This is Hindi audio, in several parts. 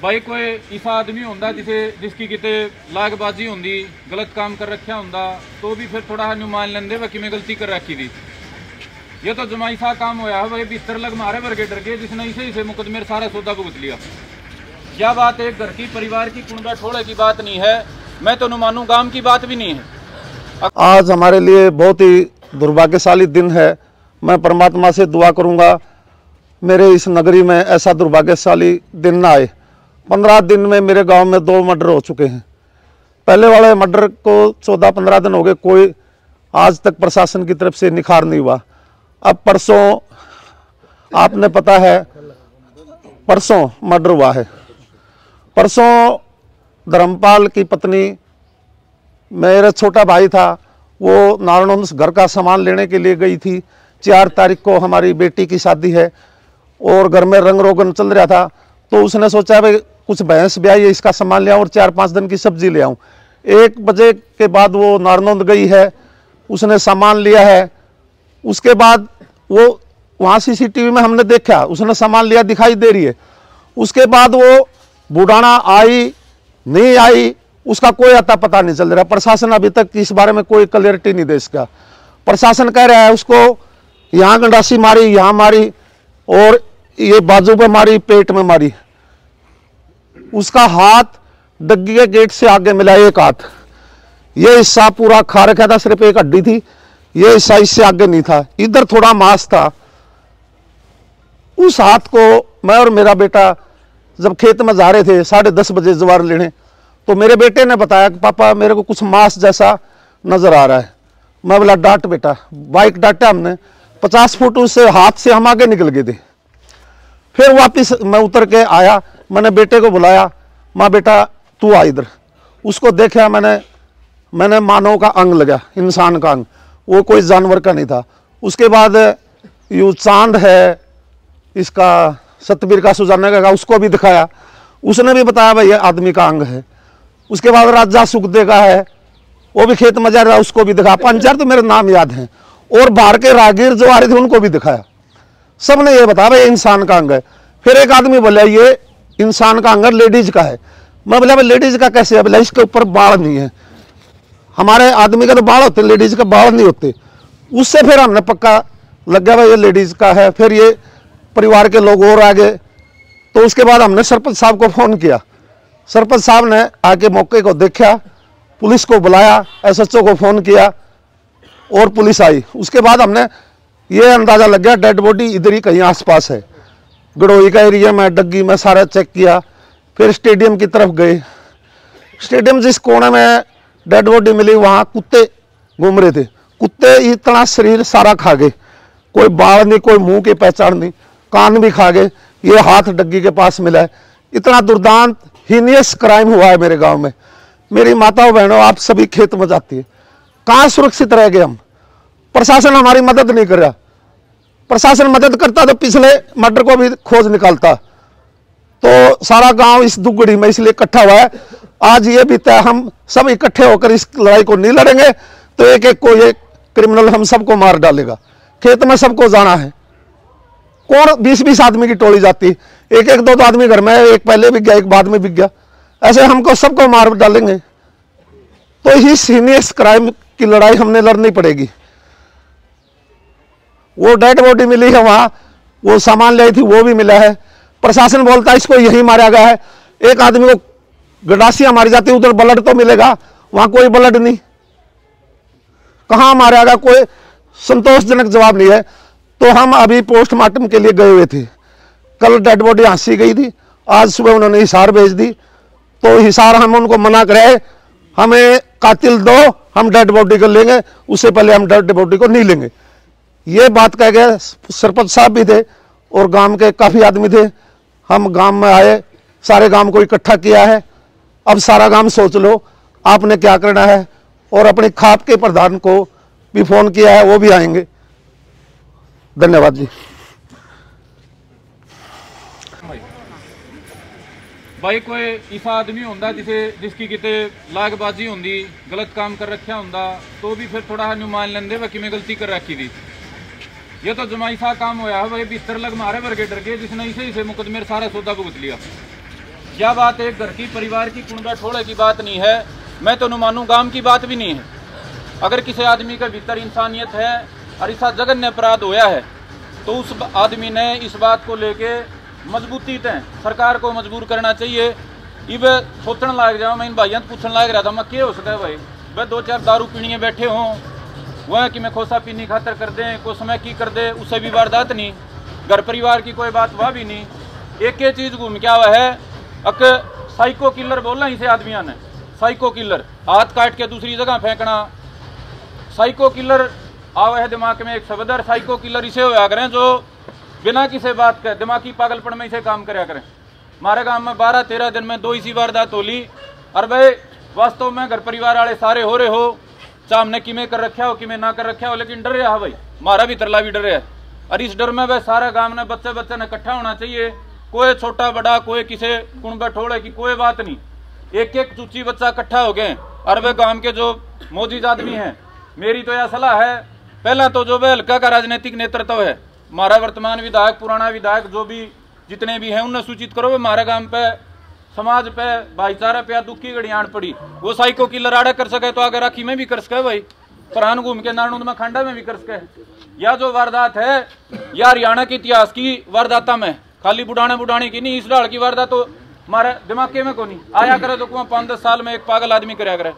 भाई कोई ऐसा आदमी होंदा जिसकी किते लागबाजी होंदी, गलत काम कर रखा होंदा, तो भी फिर थोड़ा मान लेंदे वा कि मैं गलती कर रखी थी। ये तो जमाई सा काम होया भाई, 70 लग मारे वर्गे डर गए, जिसने इसे मुकदमे सारा सौदा भुगत लिया। क्या बात है, घर की परिवार की कुंडा ठोड़े की बात नहीं है, मैं तो मानू गांव की बात भी नहीं है। आज हमारे लिए बहुत ही दुर्भाग्यशाली दिन है। मैं परमात्मा से दुआ करूंगा मेरे इस नगरी में ऐसा दुर्भाग्यशाली दिन ना आए। 15 दिन में मेरे गांव में 2 मर्डर हो चुके हैं। पहले वाले मर्डर को 14-15 दिन हो गए, कोई आज तक प्रशासन की तरफ से निखार नहीं हुआ। अब परसों आपने पता है, परसों मर्डर हुआ है। परसों धर्मपाल की पत्नी, मेरा छोटा भाई था, वो नारायण घर का सामान लेने के लिए गई थी। 4 तारीख को हमारी बेटी की शादी है और घर में रंग रोगन चल रहा था, तो उसने सोचा भाई कुछ भैंस ब्याई है, इसका सामान ले आऊँ और 4-5 दिन की सब्जी ले आऊँ। 1 बजे के बाद वो नारनौंद गई है, उसने सामान लिया है। उसके बाद वो वहाँ CCTV में हमने देखा, उसने सामान लिया दिखाई दे रही है। उसके बाद वो बुढ़ाना आई नहीं आई, उसका कोई अता पता नहीं चल रहा। प्रशासन अभी तक इस बारे में कोई क्लियरिटी नहीं दे इसका। प्रशासन कह रहा है उसको यहाँ गंडासी मारी, यहाँ मारी और ये बाजू पे मारी, पेट में मारी। उसका हाथ डग्गी के गेट से आगे मिला, एक हाथ। ये हिस्सा पूरा खा रखा था, सिर्फ एक हड्डी थी। ये हिस्सा इससे आगे नहीं था, इधर थोड़ा मांस था। उस हाथ को मैं और मेरा बेटा जब खेत में जा रहे थे 10:30 बजे ज्वार लेने, तो मेरे बेटे ने बताया कि पापा मेरे को कुछ मांस जैसा नजर आ रहा है। मैं बोला डांट बेटा। बाइक डांटा हमने, 50 फुट उससे हाथ से हम आगे निकल गए थे। फिर वापस मैं उतर के आया, मैंने बेटे को बुलाया, माँ बेटा तू आ इधर। उसको देखा मैंने मानव का अंग लगा, इंसान का अंग, वो कोई जानवर का नहीं था। उसके बाद यू चांद है, इसका सतबीर का सुजाने का, उसको भी दिखाया, उसने भी बताया भाई ये आदमी का अंग है। उसके बाद राजा सुखदे का है, वो भी खेत में जा रहा, उसको भी दिखाया। 5-4 तो मेरे नाम याद हैं, और बाहर के राहगीर जो आ रहे थे उनको भी दिखाया। सबने ये बताया भाई इंसान का अंग है। फिर एक आदमी बोला ये इंसान का अंग लेडीज का है। मैं बोला भाई लेडीज का कैसे है? बोला इसके ऊपर बाल नहीं है। हमारे आदमी का तो बाल होते, लेडीज का बाल नहीं होते। उससे फिर हमने पक्का लग गया भाई ये लेडीज का है। फिर ये परिवार के लोग और आ गए, तो उसके बाद हमने सरपंच साहब को फोन किया। सरपंच साहब ने आके मौके को देखा, पुलिस को बुलाया, SHO को फोन किया और पुलिस आई। उसके बाद हमने ये अंदाजा लग गया डेड बॉडी इधर ही कहीं आसपास है। गड़ोई का एरिया में, डग्गी में सारा चेक किया। फिर स्टेडियम की तरफ गए। स्टेडियम जिस कोने में डेड बॉडी मिली वहां कुत्ते घूम रहे थे। कुत्ते इतना शरीर सारा खा गए, कोई बाल नहीं, कोई मुंह की पहचान नहीं, कान भी खा गए। ये हाथ डग्गी के पास मिला है। इतना दुर्दांत हीनियस क्राइम हुआ है मेरे गांव में। मेरी माताओं बहनों, आप सभी खेत में जाती है, कहाँ सुरक्षित रह गए हम? प्रशासन हमारी मदद नहीं कर रहा। प्रशासन मदद करता तो पिछले मर्डर को भी खोज निकालता। तो सारा गांव इस दुगड़ी में इसलिए इकट्ठा हुआ है। आज ये भी तय, हम सब इकट्ठे होकर इस लड़ाई को नहीं लड़ेंगे तो एक एक को ये क्रिमिनल हम सबको मार डालेगा। खेत में सबको जाना है। कौन 20-20 आदमी की टोली जाती, एक 2 आदमी घर में, एक पहले बिक गया, एक बाद में बिक गया, ऐसे हमको सबको मार डालेंगे। तो इस हीनियस क्राइम की लड़ाई हमने लड़नी पड़ेगी। वो डेड बॉडी मिली है वहां, वो सामान ले आई थी वो भी मिला है। प्रशासन बोलता है इसको यही मारा गया है। एक आदमी को गंडासियां मारी जाती, उधर ब्लड तो मिलेगा, वहां कोई ब्लड नहीं, कहां मारा गया? कोई संतोषजनक जवाब नहीं है। तो हम अभी पोस्टमार्टम के लिए गए हुए थे। कल डेड बॉडी हांसी गई थी, आज सुबह उन्होंने हिसार भेज दी। तो हिसार हम उनको मना करे, हमें कातिल दो, हम डेड बॉडी को लेंगे, उससे पहले हम डेड बॉडी को नहीं लेंगे। ये बात कह गए। सरपंच साहब भी थे और गांव के काफी आदमी थे। हम गांव में आए, सारे गांव को इकट्ठा किया है। अब सारा गांव सोच लो आपने क्या करना है, और अपने खाप के प्रधान को भी फोन किया है, वो भी आएंगे। धन्यवाद जी। भाई कोई ऐसा आदमी होंदा जिसकी किते लागबाजी होंदी, गलत काम कर रखा होंदा, तो भी फिर थोड़ा मान लेंदे वा कि मैं गलती कर रखी थी। ये तो जमाई सा काम होया भाई, 70 लग मारे वर्गे डर गए, जिसने इसे मुकदमे सारा सौदा भुगत लिया। यह बात एक घर की परिवार की कुंडा ठोड़े की बात नहीं है, मैं तो मानूं गांव की बात भी नहीं है। अगर किसी आदमी के भीतर इंसानियत है और ऐसा जघन्य अपराध होया है तो उस आदमी ने इस बात को लेके मजबूती से सरकार को मजबूर करना चाहिए। इब सोचने लग जाओ, मैं इन भाइयों पूछने लग रहा था मैं क्या हो सकता है भाई, वह 2-4 दारू पीने बैठे हों, वह कि मैं खोसा पीनी खातर कर दें, कुछ समय की कर दे, उससे भी वारदात नहीं, घर परिवार की कोई बात वह भी नहीं। एक ही चीज़ घूम क्या हुआ है, अक साइको किलर बोलना इसे आदमियों ने, साइको किलर, हाथ काट के दूसरी जगह फेंकना, साइको किलर आवा है दिमाग में एक शब्द है। साइको किलर इसे होया करें जो बिना किसी बात के दिमागी पागलपन में इसे काम कराया करें। हमारे गांव में 12-13 दिन में 2 इसी वारदात होली, और भाई वास्तव में घर परिवार वाले सारे हो रहे हो, चाहे हमने किमें कर रखा हो किमें ना कर रखा हो, लेकिन डर रहा है भाई, हमारा भी तरला भी डर रहा है। और इस डर में वह सारे गांव ने बच्चे ने इकट्ठा होना चाहिए, कोई छोटा बड़ा कोई किसी कुंबा ठोड़े की कोई बात नहीं, एक चूची बच्चा इकट्ठा हो गए। और वह गांव के जो मौजूद आदमी हैं, मेरी तो यह सलाह है, पहला तो जो वह हल्का का राजनीतिक नेतृत्व है, हमारा वर्तमान विधायक पुराना विधायक जो भी जितने भी हैं उन्हें सूचित करो, हमारे गांव पे समाज पे भाईचारा पे दुखी घड़ियाण पड़ी, वो साइको किलर आड़े कर सके तो आगे राखी में भी कर सके भाई, प्राण घूम के नारनूद में खंडा में भी कर सके। यह जो वारदात है यह हरियाणा के इतिहास की वारदाता में खाली बुढ़ाने की नहीं, इस डाल की वारदात तो हमारे दिमाग में को नहीं आया करे तो 5-10 साल में एक पागल आदमी कराया करे,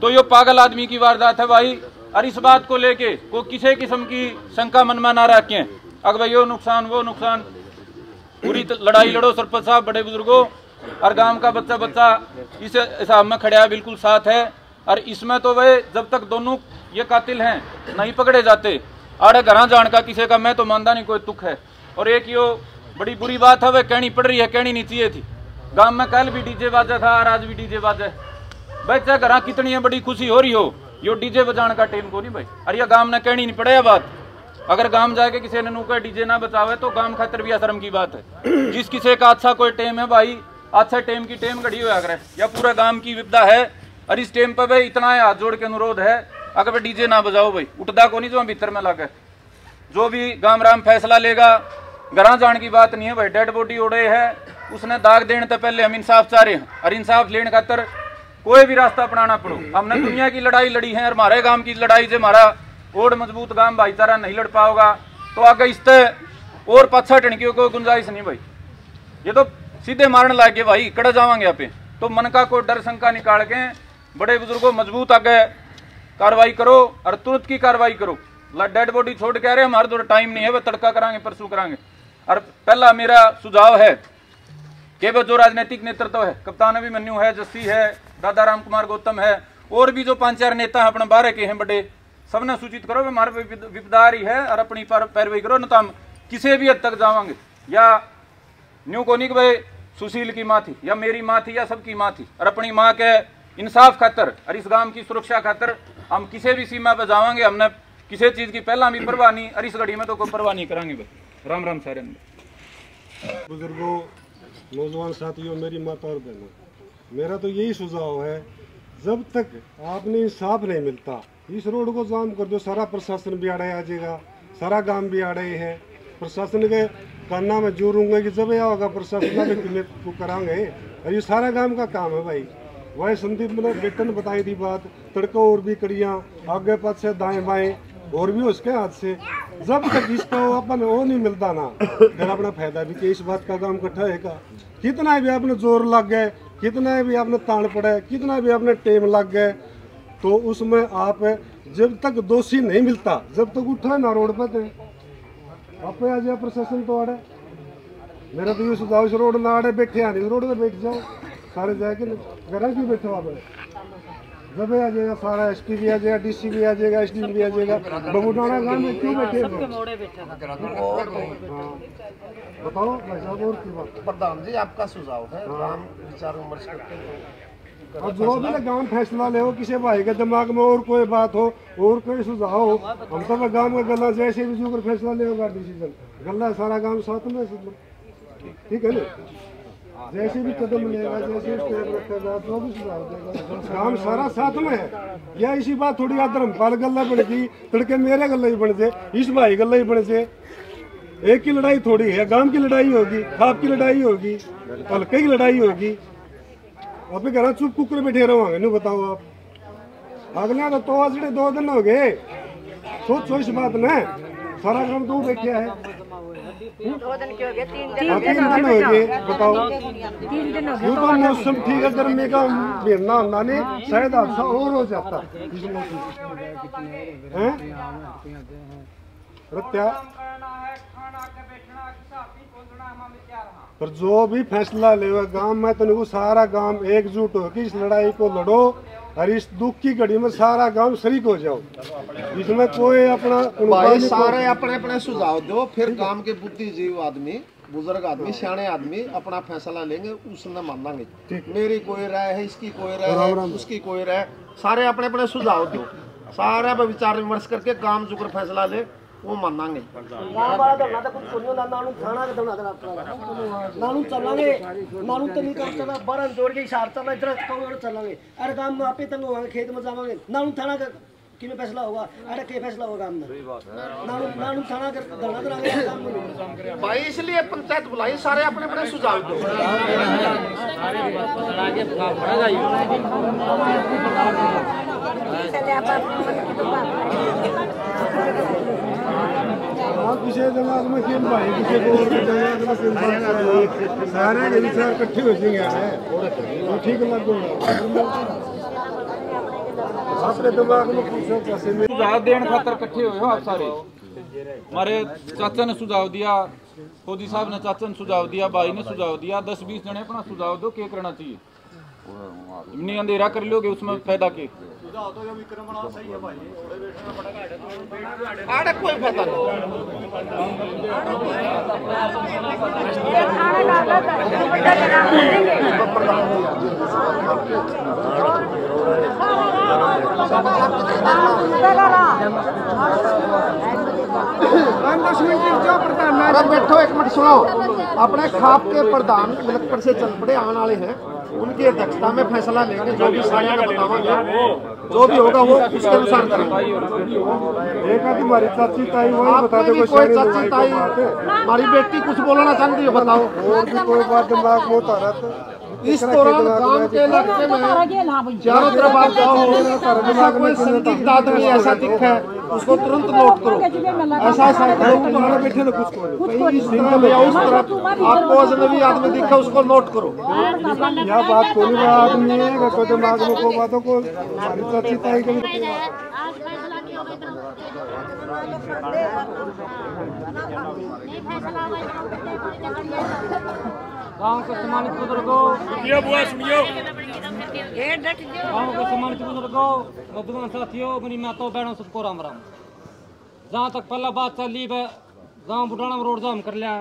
तो ये पागल आदमी की वारदात है भाई। और इस बात को लेके को किसी किस्म की शंका मन में ना रखें, अगर भाई यो नुकसान वो नुकसान, पूरी लड़ाई लड़ो सरपंच साहब बड़े बुजुर्गों, और गांव का बच्चा इस हिसाब में खड़ा बिल्कुल साथ है। और इसमें तो भाई जब तक दोनों ये कातिल हैं नहीं पकड़े जाते आड़े घर जान का किसी का मैं तो मानता नहीं कोई तुक है। और एक यो बड़ी बुरी बात है, वह कहनी पड़ रही है, कहनी नहीं चाहिए थी। गांव में कल भी डीजे बाजा था और आज भी डीजे बाजा है भाई, चाहे घर कितनी है बड़ी खुशी हो रही हो, यो डीजे बजाने का टेम को नहीं भाई। और यह गांव ने कहनी नहीं पड़े यह बात, अगर गांव जाके किसी ने नुका डीजे ना बचावे तो गांव खातर भी शर्म की बात है। जिस किसी का अच्छा कोई टेम है भाई, अच्छा टेम की टेम घड़ी हुआ करे, यह पूरा गांव की विपदा है। और इस टेम पर भाई इतना हाथ जोड़ के अनुरोध है, अगर भाई डीजे ना बजाओ भाई, उठदा को नहीं जो भीतर में लगे, जो भी गांव राम फैसला लेगा, घर जाने की बात नहीं है भाई। डेड बॉडी उड़े है, उसने दाग देने से पहले हम इंसाफ चाह रहे हैं, और इंसाफ लेने खातर कोई भी रास्ता अपनाना पड़ो। हमने दुनिया की लड़ाई लड़ी है, और हमारे गांव की लड़ाई से हमारा और मजबूत गांव भाईचारा नहीं लड़ पाओगा तो आगे इससे और पाछा टणकियों को गुंजाइश नहीं भाई। ये तो सीधे मारने लग गए भाई, कड़े जावांगे यहाँ पे, तो मन का कोई डर शंका निकाल के बड़े बुजुर्गों मजबूत आगे कार्रवाई करो और तुरंत की कार्रवाई करो। डेड बॉडी छोड़ के आ रहे हमारे तो टाइम नहीं है, वह तड़का करांगे परसों करांगे। और पहला मेरा सुझाव है कि वह जो राजनीतिक नेतृत्व है, कप्तान अभिमन्यु है, जस्सी है, दादा राम कुमार गौतम है, और भी जो 5-4 नेता हैं अपने बारे के हैं बड़े, सबने सूचित करो हमारे विपदारी है और अपनी पैरवी करो, न तो हम किसी भी हद तक जावांगे। या न्यू कोनी कि भाई सुशील की माँ थी या मेरी माँ थी या सबकी माँ थी, और अपनी माँ के इंसाफ खातर और इस गांव की सुरक्षा खातर हम किसी भी सीमा पर जावांगे। हमने किसी चीज़ की पहला भी परवाह नहीं, और इस घड़ी में तो कोई परवाह नहीं करांगे भाई। राम राम सारे बुजुर्गों, नौजवान साथियों, मेरी माता और बहनों, मेरा तो यही सुझाव है, जब तक आपने इंसाफ नहीं मिलता इस रोड को जाम कर दो। सारा प्रशासन भी आड़े आ जाएगा, सारा गांव भी आड़े है। प्रशासन के करना में जोरूंगा कि जब यह होगा प्रशासन को करांगे, और ये सारा गांव का काम है भाई। वही संदीप मतलब बेटन ने बताई थी बात, तड़को और भी कड़ियाँ आगे पाछे दाएं बाएं और भी उसके हाथ से, जब तक इसका अपन वो नहीं मिलता ना, फिर अपना फायदा भी कि इस बात का काम इकट्ठा है का, कितना भी आपने जोर लग गए, कितना भी आपने तान पड़े, कितना भी आपने टेम लग गए, तो उसमें आप जब तक दोषी नहीं मिलता, जब तक उठा ना रोड पर थे आप आ जाए प्रशासन तो आड़े। मेरा तो ये सुझाव, इस रोड ना आड़े बैठे आने, रोड पर बैठ जाओ सारे जाके, घर क्यों बैठे आप, जब आ जाएगा सारा एसपी भी आ जाएगा, डीसी भी आ जाएगा, एसडी भी आ जाएगा, बबूडाना गांव में क्यों बैठे हो? बताओ भाई साहब और की बात। प्रधान जी आपका सुझाव है, हम विचार विमर्श करते हैं और जो भी गांव फैसला ले हो, किसी भाई के दिमाग में और कोई बात हो और कोई सुझाव हो, हम तो गांव में गला जैसे भी जो फैसला ले होगा डिसीजन गला सारा गांव साथ में, ठीक है ना? जैसे भी कदम लेगा, जैसे स्टेप रखेगा, जो भी सुझाव देगा, काम सारा साथ में है। या इसी बात थोड़ी धर्मपाल गला बन गई, तड़के मेरे गला ही बन से, इस भाई गला ही बन से, एक की लड़ाई थोड़ी है, गांव की लड़ाई होगी, खाप की लड़ाई होगी, हल्के की लड़ाई होगी। अभी घर चुप कुकर बैठे रहोगे नहीं बताओ आप अगले तो आज 2 दिन हो गए सोचो इस बात ने सारा काम तो बैठे है 2 दिन क्यों हो गए 3 दिन 3 दिन हो गए बताओ 3 दिन हो गए यूं तो मौसम ठीक है गर्मी का महीना होना नहीं शायद हादसा और हो जाता हैं रत्या पर जो भी फैसला ले गांव में तो सारा गांव एकजुट होकर इस लड़ाई को लड़ो और इस दुख की घड़ी में सारा गांव शरीक हो जाओ इसमें कोई अपना भाई सारे अपने अपने सुझाव दो फिर गांव के बुद्धिजीवी आदमी बुजुर्ग आदमी सियाने आदमी अपना फैसला लेंगे उसने मानेंगे मेरी कोई राय है इसकी कोई राय है उसकी कोई राय सारे अपने अपने सुझाव दो सारे पे विचार विमर्श करके काम जो कर फैसला ले वो मानेंगे अरे काम में आप खेत में जावांगे नानू थाना कि फैसला होगा अरे के फैसला होगा काम में नानू थाना धरना करांगे काम में भाई इसलिए पंचायत बुलाई सारे अपने अपने सुझाव दो किसी दिमाग में खेल भाई किसी को दिमाग में खेल सारे के विचार इकट्ठे हो जाएंगे ठीक लगेगा अपने दिमाग में पूछो कैसे सुझाव देने खातर इकट्ठे हुए हो आप सारे हमारे चाचा ने सुझाव दिया फौजी साहब ने चाचा ने सुझाव दिया भाई ने सुझाव दिया 10-20 जने अपना सुझाव दो क्या करना चाहिए इतनी अंधेरा कर लोगे उसमें फायदा के आड़े कोई पता बैठो एक मिनट सुनो अपने खाप के प्रधान मिलकपुर से चल पड़े आने वाले हैं उनकी अध्यक्षता में फैसला लेंगे जो भी सारे बतावांगे जो भी होगा वो उसके अनुसार करेंगे एक आदमी हमारी चाची ताई वही बता दो कोई चाची ताई हमारी बेटी कुछ बोलना चाहती है बताओ और भी कोई बात दिमाग में होता रहता इस दौरान गांव के इलाके में चारों तरफ आप जाओ ऐसा कोई संदिग्ध आदमी ऐसा दिखा है उसको तुरंत नोट करो ऐसा ऐसा बैठे ना कुछ इस तरफ या उस तरफ आपको अजनबी आदमी दिखा उसको नोट करो यह बात कोई आदमी है कोई दिमाग में कोई बातों को हमारी चाची ताई के गांव के सम्मानित बुजुर्गों गांव के सम्मानित बुजुर्गों नौजवान साथियों मेरी माताओं बहनों सबको राम राम। जहाँ तक पहला बात चली गांव बुढ़ाना में रोड जाम कर लिया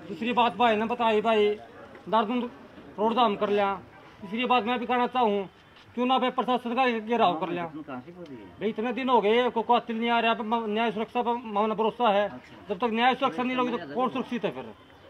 दूसरी बात भाई ने बताई भाई दार्दुन रोड जाम कर लिया तीसरी बात मैं भी कहना चाहूँ क्यों ना भाई प्रशासन का घेराव कर लिया भाई इतने दिन हो गए को कातिल नहीं आ रहा न्याय सुरक्षा पर मामला भरोसा है जब तक न्याय सुरक्षा नहीं होगी तो कौन सुरक्षित है फिर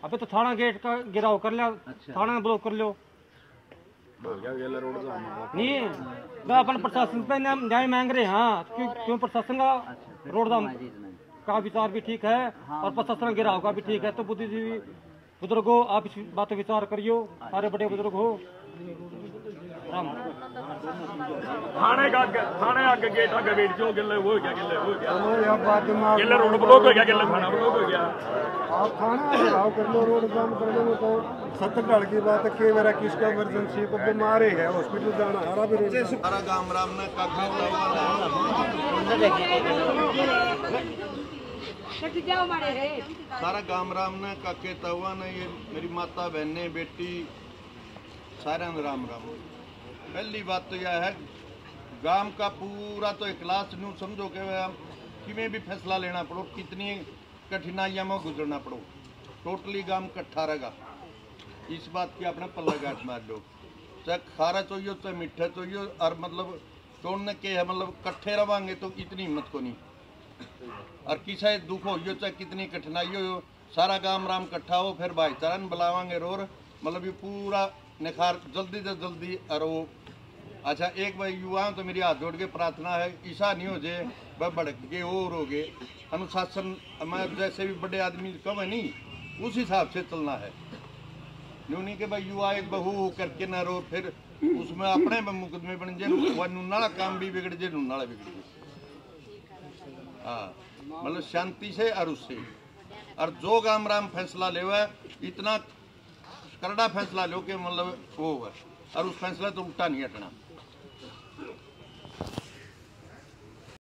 अबे तो थाना गेट का गिराव कर लिया थाना ब्लॉक कर लो नहीं मैं अपन प्रशासन पे न्याय मांग रहे हैं हाँ क्यों प्रशासन का रोड जाम का विचार भी ठीक है और प्रशासन गिराव का भी ठीक है तो बुद्धिजीवी बुजुर्गो आप इस बात पर विचार करियो सारे बड़े बुजुर्ग हो राम थाने आगे गेट आगे बैठ जाओ गिल्ले हो गया यह बात दिमाग गिल्ले रोड ब्लॉक हो गया गिल्ले थाना ब्लॉक हो गया आप थाना घिराव कर लो रोड जाम कर लो तो 70 ढाल की बात है कि मेरा किसका इमरजेंसी को बीमार है हॉस्पिटल जाना हरा भी रोड सारा गांव राम ने सारा गांव राम ने काके तवा ने ये मेरी माता बहने बेटी सारा राम राम। पहली बात तो यह है गांव का पूरा तो इखलास न्यू समझो कि में भी फैसला लेना पड़ो कितनी कठिनाइयां में गुजरना पड़ो टोटली गांव इकट्ठा रहेगा इस बात की अपने पल्ला गांठ मार लो चाहे खारा चाहिए चाहे मीठा चाहिए और मतलब तोड़ने के है मतलब इकट्ठे रवांगे तो इतनी हिम्मत को नहीं और किसी दुख हो चाहे कितनी कठिनाई हो सारा गांव राम इकट्ठा हो फिर भाईचारा बुलावांगे रोर मतलब ये पूरा निखार जल्दी से जल्दी और वो अच्छा एक भाई युवाओं तो मेरी हाथ जोड़ के प्रार्थना है ऐसा नहीं हो जाए वह भड़क के और हो गए अनुशासन मैं जैसे भी बड़े आदमी कम है नहीं उस हिसाब से चलना है न्यू नहीं कि भाई यू आए बहू करके ना रो फिर उसमें अपने मुकदमे बन जाए वह नाला काम भी बिगड़ जाए नाला बिगड़ जाए। हाँ मतलब शांति से और उससे और जो गाम राम फैसला ले हुआ इतना करड़ा फैसला लो कि मतलब वो हुआ और उस फैसला तो उल्टा नहीं हटना।